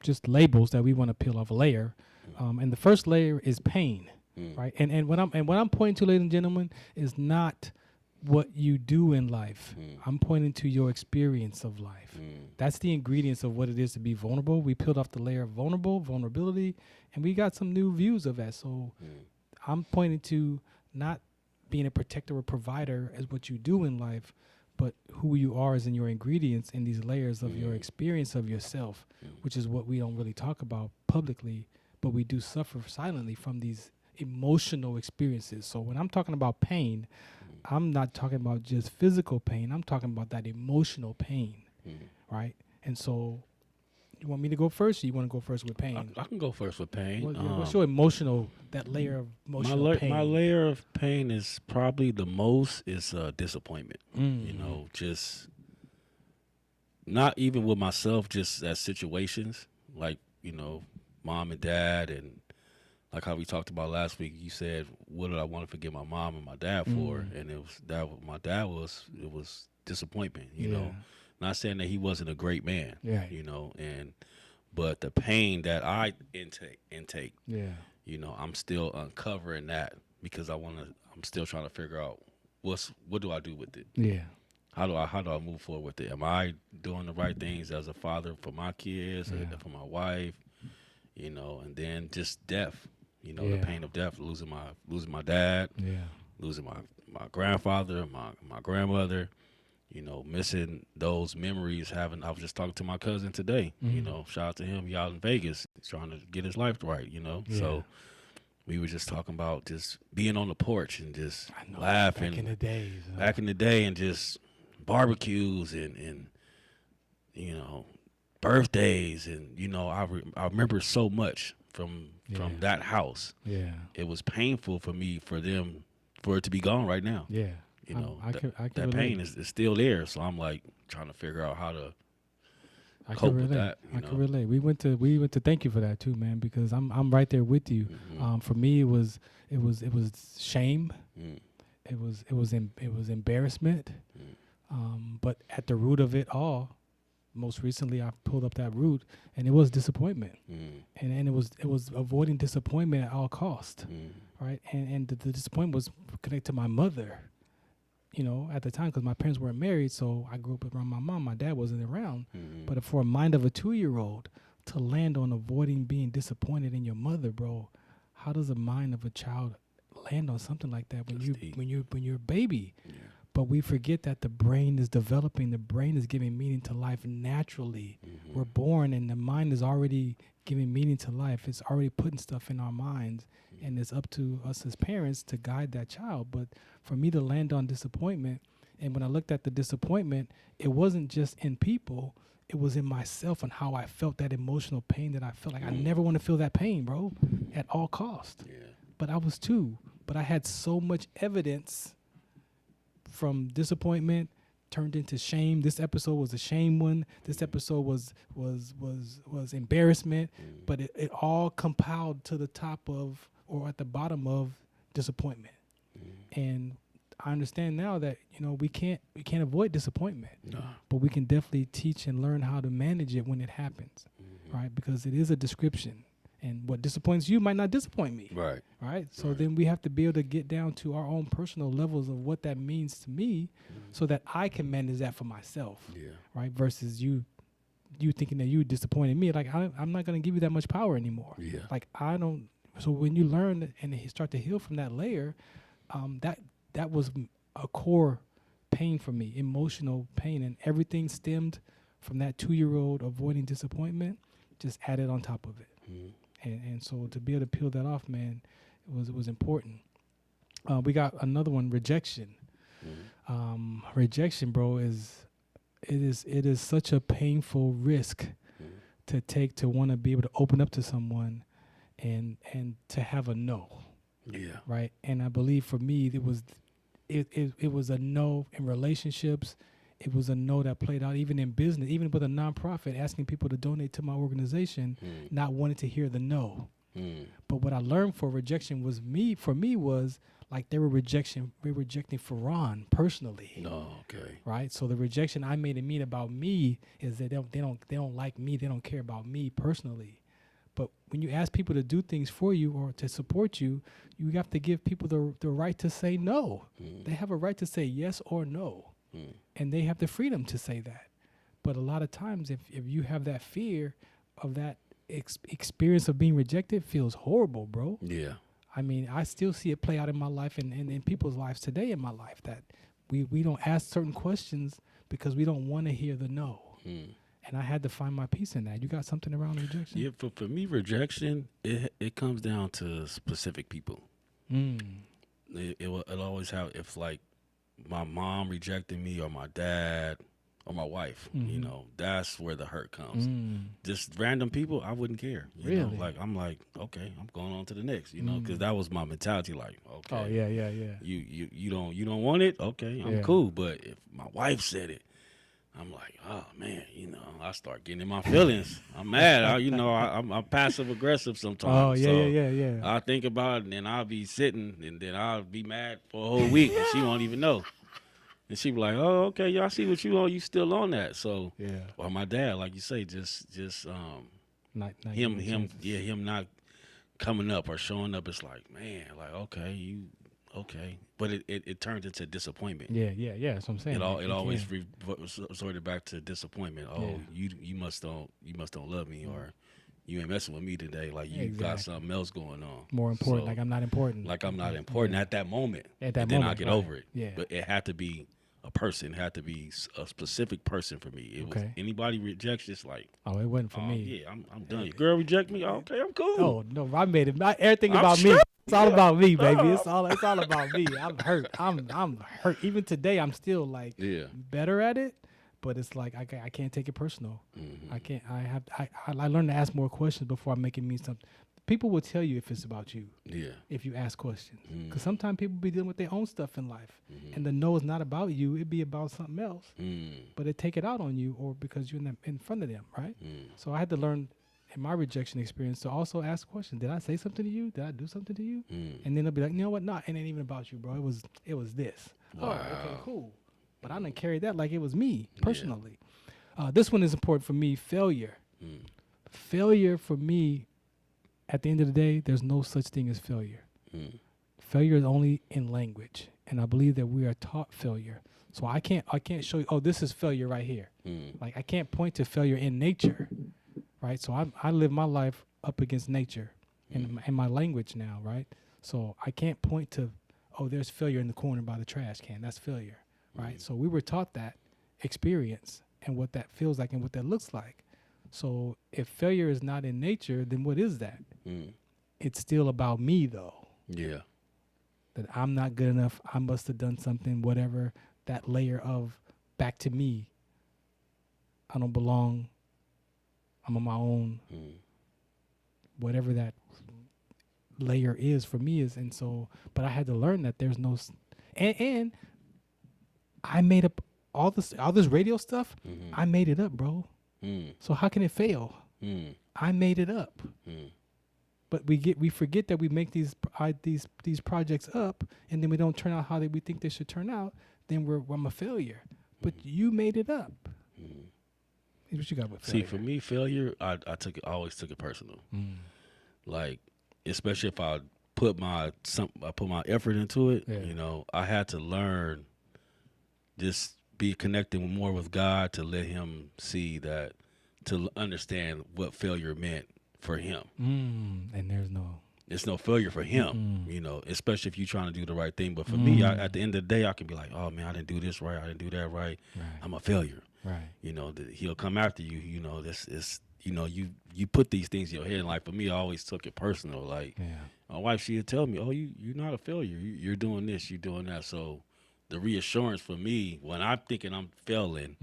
just labels that we want to peel off a layer. And the first layer is pain, right? And what I'm pointing to, ladies and gentlemen, is not what you do in life. I'm pointing to your experience of life. That's the ingredients of what it is to be vulnerable. We peeled off the layer of vulnerability, and we got some new views of that. So I'm pointing to not being a protector or provider as what you do in life, but who you are as in your ingredients in these layers of your experience of yourself, which is what we don't really talk about publicly, but we do suffer silently from these emotional experiences. So when I'm talking about pain, I'm not talking about just physical pain. I'm talking about that emotional pain, right? And so you want me to go first, or you want to go first with pain? I can go first with pain. What's your emotional, that layer of emotional pain? My layer of pain is probably the most is disappointment. Just not even with myself, just as situations like, mom and dad, and like how we talked about last week. You said, what did I want to forgive my mom and my dad for? And it was disappointment, you know. Not saying that he wasn't a great man, but the pain that I intake, I'm still uncovering that because I'm still trying to figure out what do I do with it? Yeah. How do I move forward with it? Am I doing the right things as a father for my kids and for my wife? And then just death, the pain of death, losing my dad, losing my grandfather, my grandmother, missing those memories. I was just talking to my cousin today, shout out to him. He out in Vegas. He's trying to get his life right, So we were just talking about just being on the porch and just laughing. Back in the days. Back in the day, and just barbecues and birthdays. And, I remember so much from that house. Yeah. It was painful for me for it to be gone right now. Yeah. I that pain is still there. So I'm like trying to figure out how to cope with that. I can relate. We went to thank you for that too, man, because I'm right there with you. For me, it was shame. It was embarrassment. But at the root of it all, most recently I pulled up that root, and it was disappointment. And it was avoiding disappointment at all cost. right? And the disappointment was connected to my mother, at the time, because my parents weren't married, so I grew up around my mom. My dad wasn't around. But for a mind of a 2-year-old to land on avoiding being disappointed in your mother, bro, how does a mind of a child land on something like that when you're a baby? Yeah. But we forget that the brain is developing. The brain is giving meaning to life naturally. We're born, and the mind is already giving meaning to life. It's already putting stuff in our minds, and it's up to us as parents to guide that child. But for me to land on disappointment, and when I looked at the disappointment, it wasn't just in people. It was in myself and how I felt that emotional pain that I felt like I never want to feel that pain, bro, at all costs. Yeah. But I was 2. But I had so much evidence from disappointment turned into shame. This episode was a shame one. This episode was embarrassment. But it all compiled to the top of, or at the bottom of, disappointment. And I understand now that we can't avoid disappointment, but we can definitely teach and learn how to manage it when it happens, right? Because it is a description, and what disappoints you might not disappoint me, right? So then we have to be able to get down to our own personal levels of what that means to me, so that I can manage that for myself, right? Versus you thinking that you disappointed me, like I'm not gonna give you that much power anymore. Like I don't. So when you learn and you start to heal from that layer, that was a core pain for me, emotional pain, and everything stemmed from that 2-year-old avoiding disappointment, just added on top of it. And so to be able to peel that off, man, it was important. We got another one, rejection. Rejection, bro, it is such a painful risk to take, to want to be able to open up to someone and to have a no. Yeah. Right. And I believe for me it was a no in relationships. It was a no that played out even in business, even with a nonprofit, asking people to donate to my organization, not wanting to hear the no. But what I learned for rejection was was like they were rejecting Farron personally. No, okay. Right? So the rejection I made it mean about me is that they don't like me, they don't care about me personally. But when you ask people to do things for you or to support you, you have to give people the right to say no. They have a right to say yes or no. And they have the freedom to say that. But a lot of times, if you have that fear of that experience of being rejected, it feels horrible, bro. Yeah. I mean, I still see it play out in my life and in people's lives today in my life, that we don't ask certain questions because we don't want to hear the no. And I had to find my peace in that. You got something around rejection? Yeah, for me, rejection, it comes down to specific people. It'll always have, if like my mom rejected me or my dad or my wife, that's where the hurt comes. Just random people, I wouldn't care. You know, like I'm like, okay, I'm going on to the next, because that was my mentality. Like, okay, oh yeah. You don't want it, okay, I'm cool. But if my wife said it, I'm like, oh man, I start getting in my feelings. I'm mad. I'm passive aggressive sometimes. Oh yeah. I think about it, and then I'll be sitting, and then I'll be mad for a whole week, and she won't even know. And she be like, oh, okay, y'all see what you on? You still on that? So or my dad, like you say, just him not coming up or showing up. It's like, man, like okay, but it turned into disappointment. Yeah. That's what I'm saying. It always resorted back to disappointment. Oh, you must don't love me, or you ain't messing with me today. Like you got something else going on. More important. So, like I'm not important. Like I'm not important at that moment. Then I get over it. Yeah. But it had to be a person. It had to be a specific person for me. It was anybody rejects. It's like, oh, it wasn't for me. Yeah, I'm done. Your girl reject me. Oh, okay, I'm cool. Oh no, I made it. Everything about me. It's all about me, baby. It's all about me. I'm hurt. I'm hurt. Even today, I'm still like better at it. But it's like I can't take it personal. I can't. I learned to ask more questions before I make it mean something. People will tell you if it's about you. Yeah. If you ask questions, because sometimes people be dealing with their own stuff in life, and the no is not about you. It be about something else. But they take it out on you, or because you're in front of them, right? So I had to learn in my rejection experience to also ask questions. Did I say something to you? Did I do something to you? And then they'll be like, you know what? No, it ain't even about you, bro. It was this. Wow. Oh, okay, cool. But I didn't carry that like it was me personally. This one is important for me. Failure. Failure for me, at the end of the day, there's no such thing as failure. failure is only in language, and I believe that we are taught failure. So I can't show you, oh, this is failure right here. Like I can't point to failure in nature, right? So I live my life up against nature and my language now, right? So I can't point to, oh, there's failure in the corner by the trash can. That's failure, right? So we were taught that experience and what that feels like and what that looks like. So if failure is not in nature, then what is that? It's still about me, though. Yeah. That I'm not good enough. I must have done something, whatever, that layer of back to me. I don't belong. I'm on my own. Whatever that layer is for me is. And so, but I had to learn that there's no, and I made up all this radio stuff. I made it up, bro. So how can it fail? I made it up. But we forget that we make these projects up, and then we don't turn out how we think they should turn out. Then I'm a failure. But you made it up. What you got with failure? See, for me, failure, I always took it personal. Like, especially if I put my effort into it. Yeah. You know, I had to learn just be connecting more with God to let Him see that, to understand what failure meant for Him. And it's no failure for Him, you know, especially if you're trying to do the right thing. But for me, at the end of the day, I can be like, oh man, I didn't do this right, I didn't do that right. I'm a failure. Right. You know, He'll come after you. You know, this is, you know, you put these things in your head. Like for me, I always took it personal. Like my wife, she would tell me, oh, you're not a failure. You're doing this, you're doing that. So the reassurance for me when I'm thinking I'm failing,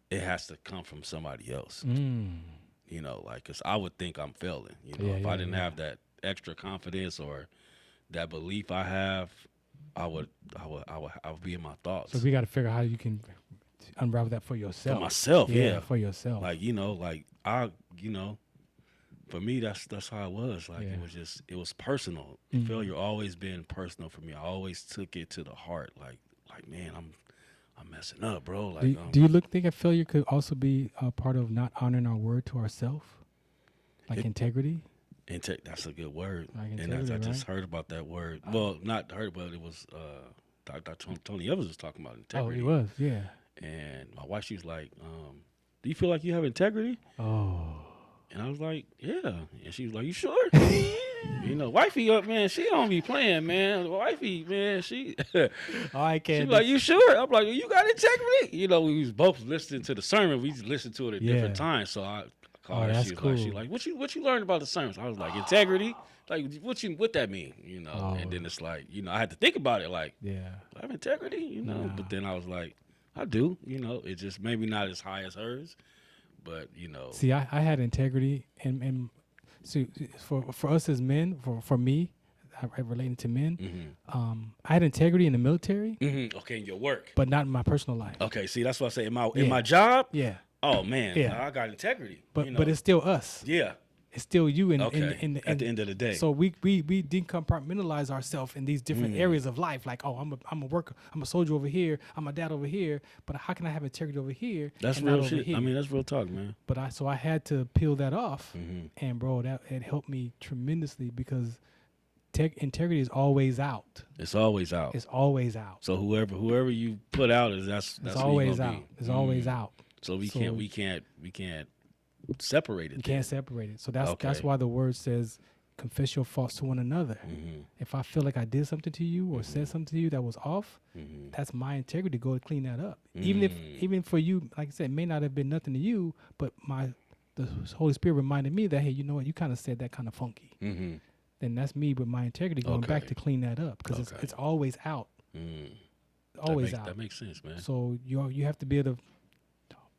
it has to come from somebody else. You know, like, because I would think I'm failing. You know, if I didn't have that extra confidence or that belief I have, I would be in my thoughts. So we got to figure out how you can unravel that for yourself. For myself, yeah. For yourself. Like, you know, like for me, that's how it was. Like it was personal. Failure always been personal for me. I always took it to the heart. Like man, I'm messing up, bro. Like, do you think that failure could also be a part of not honoring our word to ourselves, like integrity? That's a good word. Like and I just heard about that word. Well, not heard, but it was Dr. Tony Evans was talking about integrity. Oh, he was, yeah. And my wife, she was like, "Do you feel like you have integrity?" Oh. And I was like, "Yeah." And she was like, "You sure?" You know, wifey up, man, she don't be playing, man. Wifey, man, she. I can't. She like, "You sure?" I'm like, "You got integrity?" You know, we was both listening to the sermon. We listened to it at different times. So I called her. That's She was cool. like, what you learned about the sermons? I was like, integrity. Like, what that mean? You know. And then it's like, you know, I had to think about it. Like, do I have integrity? You know. But then I was like, I do. You know, it's just maybe not as high as hers, but you know. See, I had integrity, and so for us as men, for me, relating to men, I had integrity in the military. Okay, in your work, but not in my personal life. Okay, see, that's what I say in my job. Yeah. Oh man, I got integrity. But you know? but it's still us. Yeah. It's still you at the end of the day. So we decompartmentalize ourselves in these different areas of life. Like, oh, I'm a worker, I'm a soldier over here, I'm a dad over here. But how can I have integrity over here? That's and real not shit. over here? I mean, that's real talk, man. But I had to peel that off, and bro, it helped me tremendously because integrity is always out. It's always out. It's always out. So whoever you put out that's always out. It's always out. So we can't separate it. You can't separate it. So that's why the word says, confess your faults to one another. If I feel like I did something to you or said something to you that was off, that's my integrity to go to clean that up. Even for you, like I said, it may not have been nothing to you, but the Holy Spirit reminded me that, hey, you know what, you kind of said that kind of funky. Then that's me with my integrity going back to clean that up because it's always out. Always out. That makes sense, man. So you have to be able to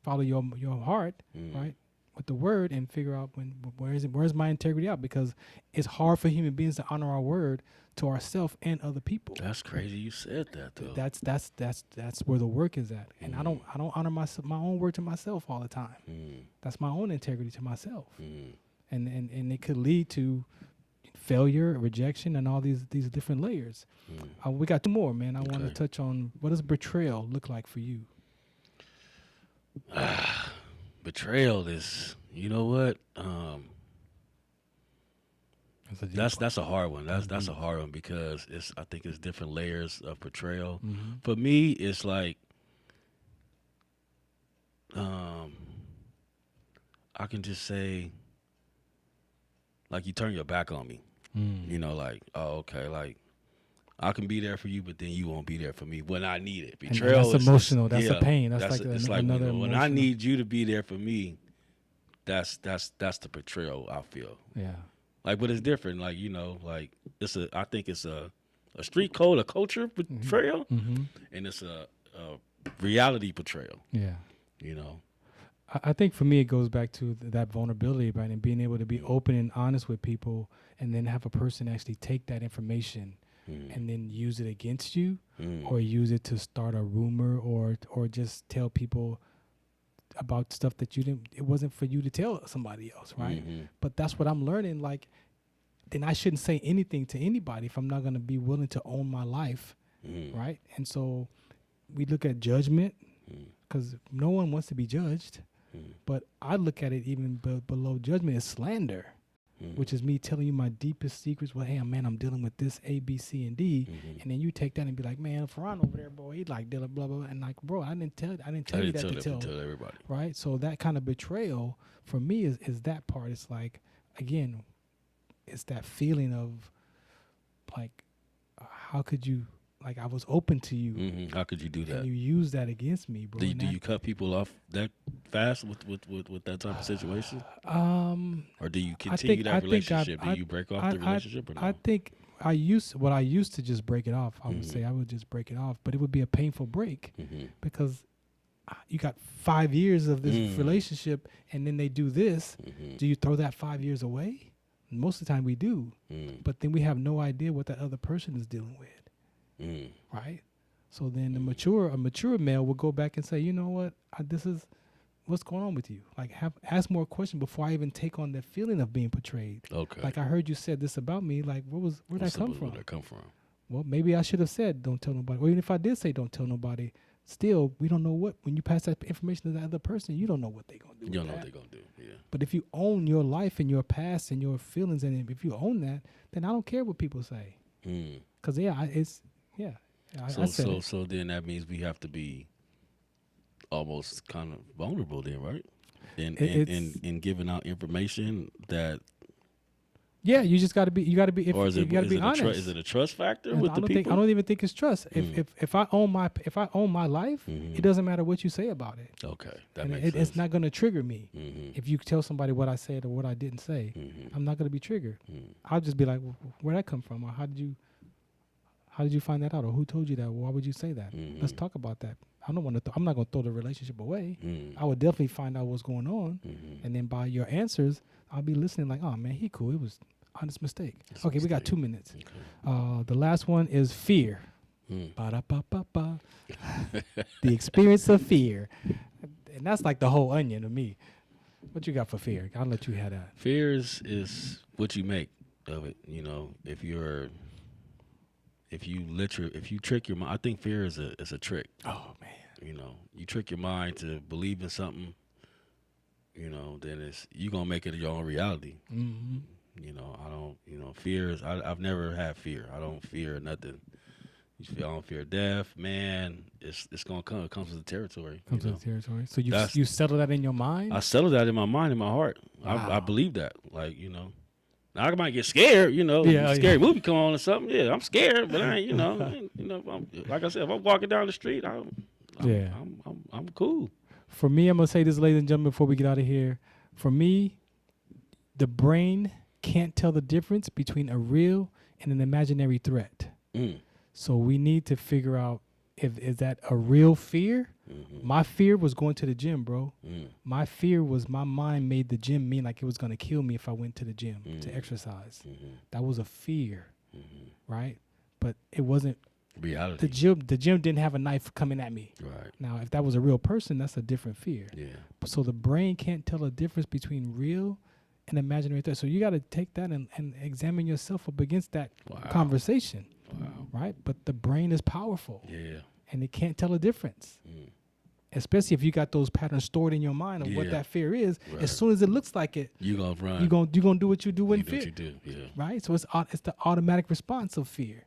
follow your heart, right, with the word and figure out where's my integrity out, because it's hard for human beings to honor our word to ourselves and other people. That's crazy you said that though. That's where the work is at. And I don't honor my own word to myself all the time. That's my own integrity to myself. And it could lead to failure, rejection, and all these different layers. We got two more, man. I want to touch on, what does betrayal look like for you? Betrayal is, you know what? That's a hard one. That's a hard one because I think it's different layers of portrayal. Mm-hmm. For me, it's like I can just say, like, you turn your back on me. You know, like, oh, okay, like, I can be there for you, but then you won't be there for me when I need it. Betrayal that's emotional. That's a pain. That's it's like another when I need you to be there for me, that's the betrayal I feel. Yeah. Like, but it's different. Like, you know, like I think it's a street code, a culture betrayal, and it's a reality portrayal. Yeah. You know. I think for me it goes back to that vulnerability, right, and being able to be open and honest with people, and then have a person actually take that information and then use it against you, or use it to start a rumor, or just tell people about stuff that it wasn't for you to tell somebody else, right? But that's what I'm learning. Like, then I shouldn't say anything to anybody if I'm not going to be willing to own my life, right? And so we look at judgment, because no one wants to be judged. But I look at it even below judgment is slander, which is me telling you my deepest secrets. Well, hey, man, I'm dealing with this A, B, C, and D, and then you take that and be like, man, Farron over there, boy, he like dealing blah blah, blah. And like, bro, I didn't tell you that to tell everybody, right? So that kind of betrayal for me is that part. It's like, again, it's that feeling of like, how could you? Like, I was open to you. How could you do that? And you use that against me, bro. Do you cut people off that fast with that type of situation? Or do you continue that relationship? Do you break off the relationship or no? I think I used to just break it off. I would say I would just break it off, but it would be a painful break because you got 5 years of this relationship, and then they do this. Do you throw that 5 years away? Most of the time we do, but then we have no idea what that other person is dealing with. Right, so then a mature male will go back and say, you know what, this is what's going on with you. Like, ask more questions before I even take on that feeling of being betrayed. Okay, like, I heard you said this about me. Like, where'd that come from? Where'd that come from? Well, maybe I should have said don't tell nobody. Or even if I did say don't tell nobody, still we don't know what. When you pass that information to the other person, you don't know what they're gonna do. You don't know what they're gonna do. Yeah. But if you own your life and your past and your feelings, and if you own that, then I don't care what people say. Because So then that means we have to be almost kind of vulnerable then, right? In giving out information that. Yeah, you just got to be. You got to be. Or is it honest. Is it a trust factor with the people? I don't even think it's trust. If I own my life, it doesn't matter what you say about it. Okay, that makes sense. It's not going to trigger me. If you tell somebody what I said or what I didn't say, I'm not going to be triggered. I'll just be like, where'd that come from, or how did you find that out, or who told you that? Why would you say that? Let's talk about that. I'm not going to throw the relationship away. I would definitely find out what's going on, and then by your answers, I'll be listening. Like, oh man, he cool. It was honest mistake. Okay, we got 2 minutes. Okay. The last one is fear. Ba-da-ba-ba-ba. The experience of fear, and that's like the whole onion to me. What you got for fear? I'll let you have that. Fear is what you make of it. You know, if you trick your mind, I think fear is a trick. Oh man, you know, you trick your mind to believe in something. You know, then you gonna make it your own reality. You know, fear is. I've never had fear. I don't fear nothing. I don't fear death, man. It's gonna come. It comes with the territory. Comes with the territory. So you settle that in your mind. I settle that in my mind, in my heart. Wow. I believe that. Like, you know. I might get scared, you know. Scary movie come on or something. Yeah, I'm scared, but I ain't, you know. Like I said, if I'm walking down the street, I'm cool. For me, I'm gonna say this, ladies and gentlemen, before we get out of here. For me, the brain can't tell the difference between a real and an imaginary threat. So we need to figure out is that a real fear? My fear was going to the gym, bro. My fear was my mind made the gym mean like it was going to kill me if I went to the gym to exercise. That was a fear, right? But it wasn't reality. The gym didn't have a knife coming at me. Right. Now, if that was a real person, that's a different fear. Yeah. So the brain can't tell a difference between real and imaginary threat. So you got to take that and examine yourself up against that conversation. Wow. Right? But the brain is powerful. Yeah. And it can't tell a difference. especially if you got those patterns stored in your mind of what that fear is. Right. As soon as it looks like it, you're gonna run. You're gonna do what you do in fear. What you do. Yeah. Right. So it's the automatic response of fear.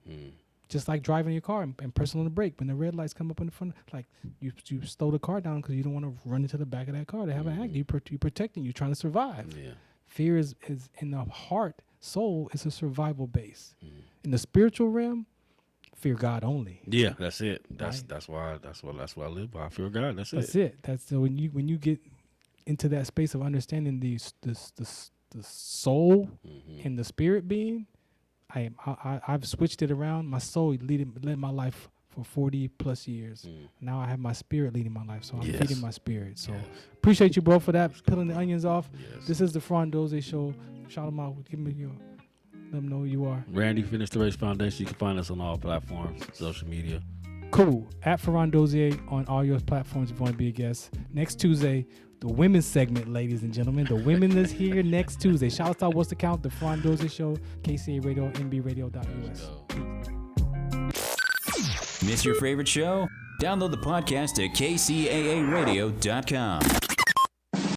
Just like driving your car and pressing on the brake when the red lights come up in the front. Like you slow the car down because you don't want to run into the back of that car to have an accident. You're protecting. You're trying to survive. Yeah. Fear is in the heart, soul. It's a survival base. In the spiritual realm, fear God only. Yeah, that's it. That's why I live by. I fear God. That's it. That's so when you get into that space of understanding the soul and the spirit being, I've switched it around. My soul led my life for 40 plus years. Now I have my spirit leading my life, so I'm feeding my spirit. So appreciate you, bro, for that. Peeling the onions off. Yes. This is the Farron Dozier Show. Shout them out. Give me let them know who you are. Randy, Finish the Race Foundation. You can find us on all platforms, social media. Cool. At Farron Dozier on all your platforms if you want to be a guest. Next Tuesday, the women's segment, ladies and gentlemen. The women is here next Tuesday. Shout out to What's the Count, the Farron Dozier Show, KCA Radio, nbradio.us. Miss your favorite show? Download the podcast at kcaaradio.com.